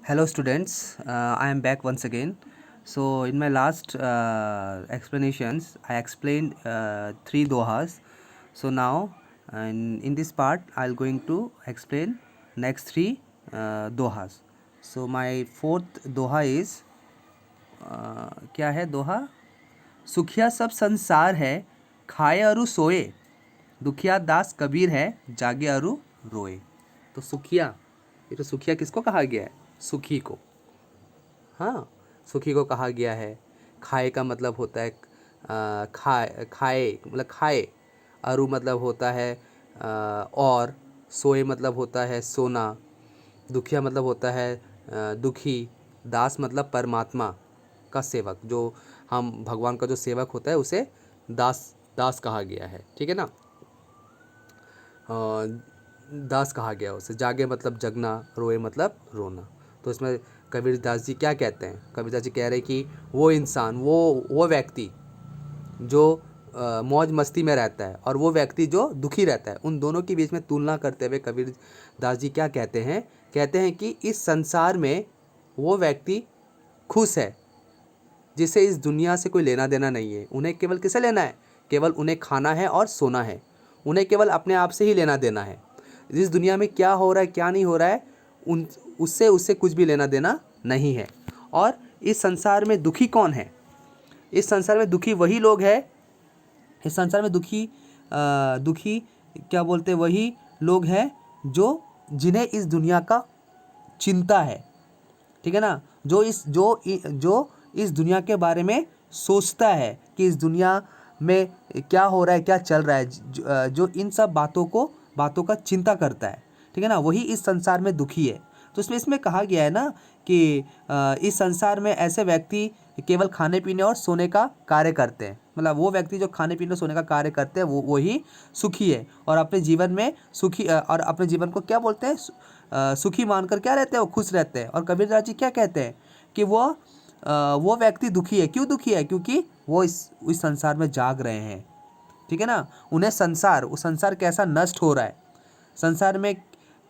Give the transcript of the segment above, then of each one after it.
Hello students, I am back once again. So in my last explanations, I explained three dohas. So now in this part, I'll going to explain next three dohas. So my fourth doha is क्या है दोहा? सुखिया सब संसार है, खाए अरु सोए, दुखिया दास कबीर है, जागे अरु रोए। तो सुखिया, ये तो सुखिया किसको कहा गया है? सुखी को। हाँ, सुखी को कहा गया है। खाए का मतलब होता है खाए मतलब खाए, अरु मतलब होता है और, सोए मतलब होता है सोना, दुखिया मतलब होता है दुखी, दास मतलब परमात्मा का सेवक, जो हम भगवान का जो सेवक होता है उसे दास दास कहा गया है। ठीक है ना, दास कहा गया उसे। जागे मतलब जगना, रोए मतलब रोना। तो इसमें कबीरदास जी क्या कहते हैं? कबीरदास जी कह रहे हैं कि वो इंसान, वो व्यक्ति जो मौज मस्ती में रहता है और वो व्यक्ति जो दुखी रहता है, उन दोनों के बीच में तुलना करते हुए कबीरदास जी क्या कहते हैं? कहते हैं कि इस संसार में वो व्यक्ति खुश है जिसे इस दुनिया से कोई लेना देना नहीं है। उन्हें केवल किसे लेना है? केवल उन्हें खाना है और सोना है। उन्हें केवल अपने आप से ही लेना देना है। इस दुनिया में क्या हो रहा है क्या नहीं हो रहा है, उससे कुछ भी लेना देना नहीं है। और इस संसार में दुखी कौन है? इस संसार में दुखी वही लोग हैं, इस संसार में दुखी क्या बोलते हैं, वही लोग हैं जिन्हें इस दुनिया का चिंता है। ठीक है ना, जो इस दुनिया के बारे में सोचता है कि इस दुनिया में क्या हो रहा है क्या चल रहा है, जो इन सब बातों का चिंता करता है। ठीक है ना, वही इस संसार में दुखी है। तो इसमें कहा गया है ना कि इस संसार में ऐसे व्यक्ति केवल खाने पीने और सोने का कार्य करते हैं। मतलब वो व्यक्ति जो खाने पीने और सोने का कार्य करते हैं वही सुखी है, और अपने जीवन में और अपने जीवन को क्या बोलते हैं, सुखी मानकर क्या रहते हैं, वो खुश रहते हैं। और कबीरदास जी क्या कहते हैं कि वो व्यक्ति दुखी है। क्यों दुखी है? क्योंकि वो इस संसार में जाग रहे हैं। ठीक है ना, उन्हें संसार कैसा नष्ट हो रहा है, संसार में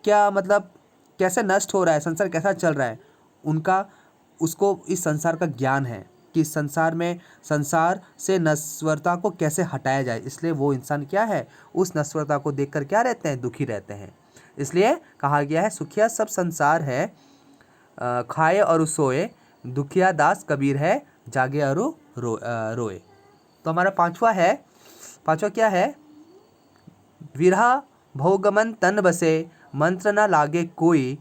क्या मतलब कैसे नष्ट हो रहा है, संसार कैसा चल रहा है, उसको इस संसार का ज्ञान है कि संसार से नश्वरता को कैसे हटाया जाए। इसलिए वो इंसान क्या है, उस नश्वरता को देखकर क्या रहते हैं, दुखी रहते हैं। इसलिए कहा गया है सुखिया सब संसार है, खाए और सोए, दुखिया दास कबीर है, जागे और रोए। तो हमारा पांचवा क्या है? विरहा भोगमन तन बसे, मंत्र न लागे कोई,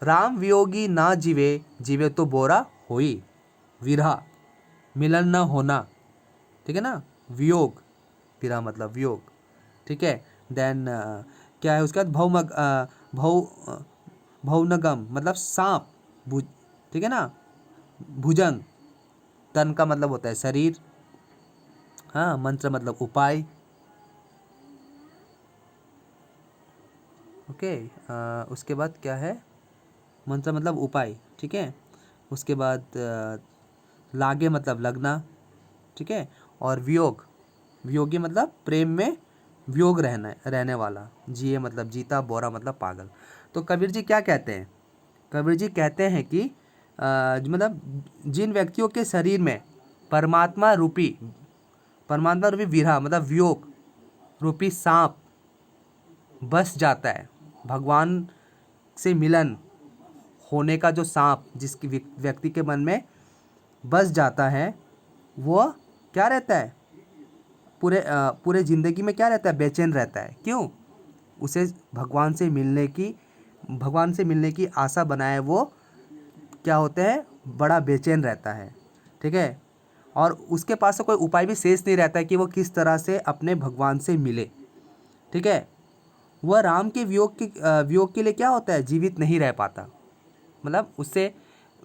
राम वियोगी ना जीवे, जीवे तो बोरा होई। विरहा, मिलन न होना। ठीक है ना, वियोग, विरह मतलब वियोग। ठीक है, देन क्या है उसके बाद? भौनगम मतलब सांप, ठीक है ना, भुजंग, तन का मतलब होता है शरीर। हाँ, मंत्र मतलब उपाय। ओके, उसके बाद क्या है? मंत्र मतलब उपाय। ठीक है, उसके बाद लागे मतलब लगना। ठीक है, और वियोगी मतलब प्रेम में वियोग रहने वाला। जिए मतलब जीता, बोरा मतलब पागल। तो कबीर जी क्या कहते हैं? कबीर जी कहते हैं कि मतलब जिन व्यक्तियों के शरीर में परमात्मा रूपी विरह मतलब वियोग रूपी सांप बस जाता है, भगवान से मिलन होने का जो सांप जिस व्यक्ति के मन में बस जाता है, वो क्या रहता है, पूरे ज़िंदगी में क्या रहता है, बेचैन रहता है। क्यों? उसे भगवान से मिलने की आशा बनाए वो क्या होते हैं, बड़ा बेचैन रहता है। ठीक है, और उसके पास से कोई उपाय भी शेष नहीं रहता है कि वो किस तरह से अपने भगवान से मिले। ठीक है, वह राम के वियोग के लिए क्या होता है, जीवित नहीं रह पाता। मतलब उससे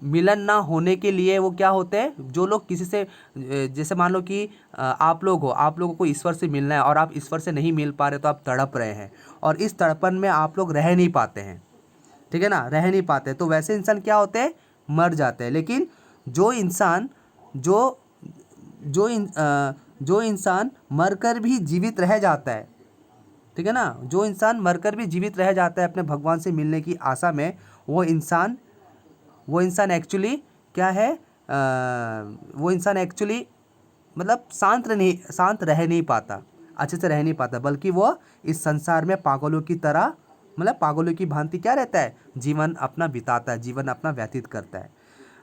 मिलन ना होने के लिए वो क्या होते हैं, जो लोग किसी से जैसे मान लो कि आप लोगों को ईश्वर से मिलना है और आप ईश्वर से नहीं मिल पा रहे, तो आप तड़प रहे हैं और इस तड़पन में आप लोग रह नहीं पाते हैं। ठीक है ना, रह नहीं पाते, तो वैसे इंसान क्या होते हैं, मर जाते हैं। लेकिन जो इंसान मरकर भी जीवित रह जाता है, ठीक है ना, जो इंसान मरकर भी जीवित रह जाता है अपने भगवान से मिलने की आशा में, वो इंसान वो इंसान एक्चुअली क्या है, वो इंसान एक्चुअली मतलब शांत रह नहीं पाता, अच्छे से रह नहीं पाता, बल्कि वो इस संसार में पागलों की तरह, मतलब पागलों की भांति क्या रहता है, जीवन अपना बिताता है, जीवन अपना व्यतीत करता है।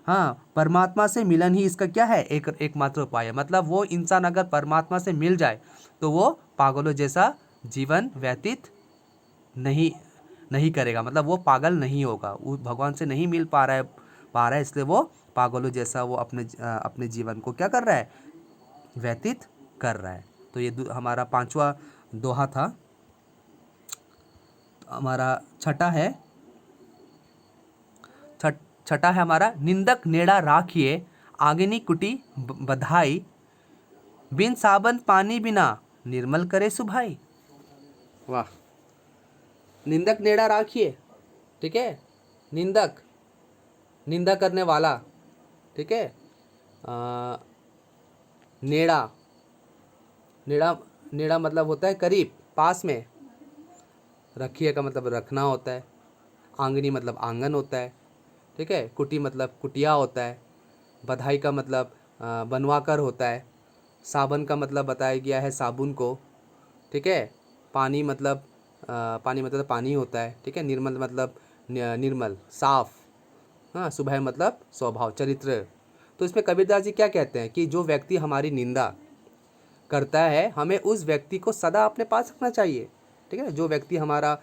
हाँ, परमात्मा से मिलन ही इसका क्या है, एकमात्र उपाय है। मतलब वो इंसान अगर परमात्मा से मिल जाए तो वो पागलों जैसा जीवन व्यतीत नहीं नहीं करेगा, मतलब वो पागल नहीं होगा, वो भगवान से नहीं मिल पा रहा है, इसलिए वो पागलों जैसा वो अपने जीवन को क्या कर रहा है, व्यतीत कर रहा है। तो ये हमारा 5वां दोहा था। हमारा छठा है हमारा, निंदक नेड़ा राखिए आंगनी कुटी बधाई, बिन साबन पानी बिना निर्मल करे सुभाई। वाह, निंदक नेड़ा राखिए, ठीक है, निंदा करने वाला, ठीक है, नेड़ा नेड़ा नेड़ा मतलब होता है करीब, पास में, रखिए का मतलब रखना होता है, आंगनी मतलब आंगन होता है, ठीक है, कुटी मतलब कुटिया होता है, बधाई का मतलब बनवाकर होता है, साबन का मतलब बताया गया है साबुन को, ठीक है, पानी मतलब पानी होता है, ठीक है, निर्मल मतलब निर्मल साफ, हाँ, सुबह मतलब स्वभाव चरित्र। तो इसमें कबीरदास जी क्या कहते हैं कि जो व्यक्ति हमारी निंदा करता है हमें उस व्यक्ति को सदा अपने पास रखना चाहिए, ठीक है, जो व्यक्ति हमारा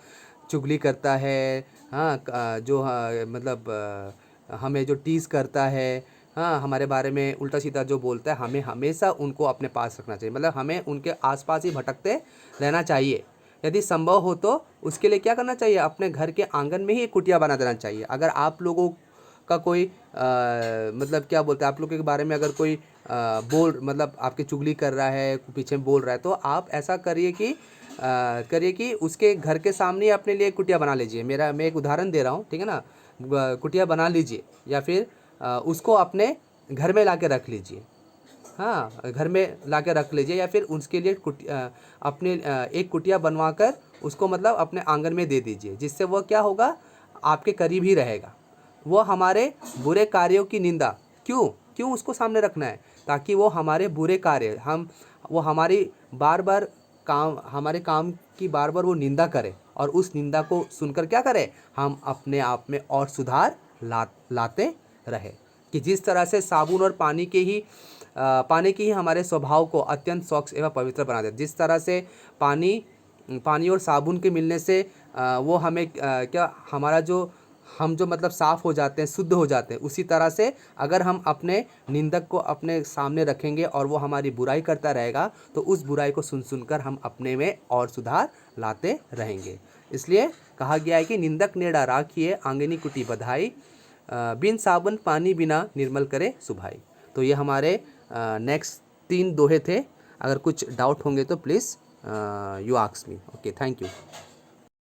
चुगली करता है, हाँ, जो मतलब हमें जो टीज़ करता है, हाँ, हमारे बारे में उल्टा सीधा जो बोलता है, हमें हमेशा उनको अपने पास रखना चाहिए, मतलब हमें उनके आसपास ही भटकते रहना चाहिए। यदि संभव हो तो उसके लिए क्या करना चाहिए, अपने घर के आंगन में ही एक कुटिया बना देना चाहिए। अगर आप लोगों का कोई मतलब क्या बोलते हैं, आप लोगों के बारे में अगर कोई मतलब आपकी चुगली कर रहा है, पीछे बोल रहा है, तो आप ऐसा करिए कि उसके घर के सामने ही अपने लिए कुटिया बना लीजिए। मैं एक उदाहरण दे रहा हूँ, ठीक है ना, कुटिया बना लीजिए या फिर उसको अपने घर में ला के रख लीजिए, हाँ, घर में ला के रख लीजिए, या फिर उसके लिए अपने एक कुटिया बनवा कर उसको मतलब अपने आंगन में दे दीजिए, जिससे वह क्या होगा, आपके करीब ही रहेगा। वो हमारे बुरे कार्यों की निंदा क्यों उसको सामने रखना है, ताकि वो हमारे बुरे कार्य वो हमारे काम की बार बार वो निंदा करे, और उस निंदा को सुनकर क्या करे, हम अपने आप में और सुधार लाते रहे। कि जिस तरह से साबुन और पानी की ही हमारे स्वभाव को अत्यंत स्वच्छ एवं पवित्र बना देते, जिस तरह से पानी और साबुन के मिलने से वो हमें हम जो मतलब साफ़ हो जाते हैं, शुद्ध हो जाते हैं, उसी तरह से अगर हम अपने निंदक को अपने सामने रखेंगे और वो हमारी बुराई करता रहेगा, तो उस बुराई को सुनकर हम अपने में और सुधार लाते रहेंगे। इसलिए कहा गया है कि निंदक नेड़ा राखिए आंगनी कुटी बधाई, बिन साबुन पानी बिना निर्मल करे सुभाई। तो ये हमारे नेक्स्ट 3 दोहे थे। अगर कुछ डाउट होंगे तो please you ask me. Okay, thank you.